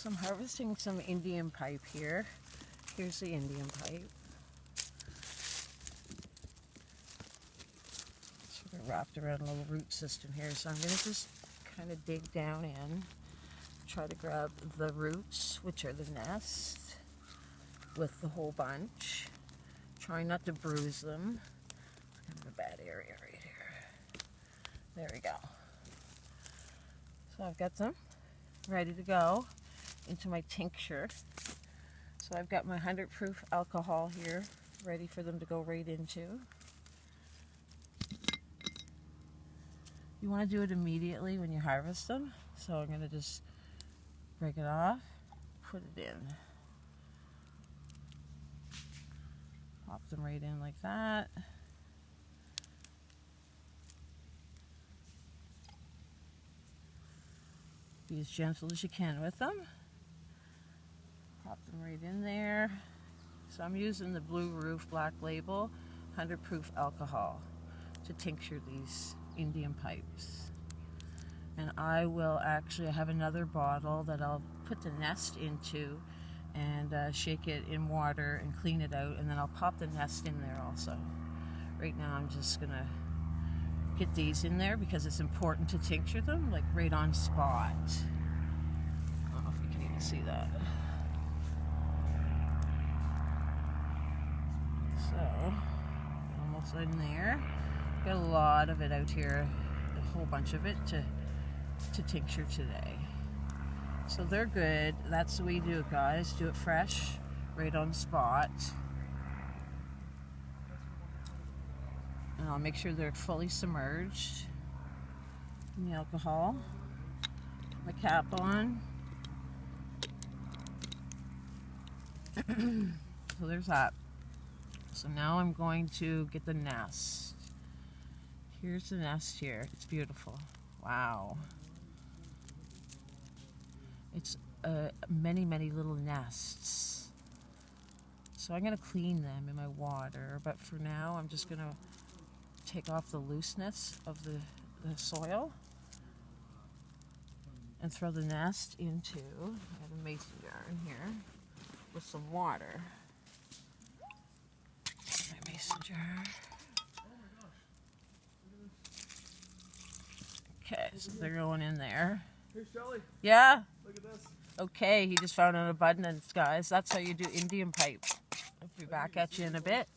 So I'm harvesting some Indian pipe here. Here's the Indian pipe. Sort of wrapped around a little root system here. So I'm going to just kind of dig down in, try to grab the roots, which are the nest, with the whole bunch. Try not to bruise them. It's kind of a bad area right here. There we go. So I've got them ready to go into my tincture. So I've got my 100 proof alcohol here ready for them to go right into. You want to do it immediately when you harvest them. So I'm going to just break it off, put it in. Pop them right in like that. Be as gentle as you can with them. Pop them right in there. So I'm using the Blue Roof Black Label 100 proof alcohol to tincture these Indian pipes. And I will actually have another bottle that I'll put the nest into and shake it in water and clean it out, and then I'll pop the nest in there also. Right now I'm just gonna get these in there because it's important to tincture them, like right on spot. I don't know if you can even see that. So, almost in there. Got a lot of it out here, a whole bunch of it to tincture today. So they're good. That's the way you do it, guys. Do it fresh, right on spot. And I'll make sure they're fully submerged in the alcohol. Put my cap on. So there's that. So now I'm going to get the nest. Here's the nest here. It's beautiful. Wow. It's many, many little nests. So I'm going to clean them in my water, but for now I'm just going to take off the looseness of the soil and throw the nest into a mason jar in here with some water. My mason jar. Okay, so they're going in there. Hey Shelly, Yeah? look at this. Okay, he just found an abundance, guys. That's how you do Indian pipe. I'll be back at you in a bit.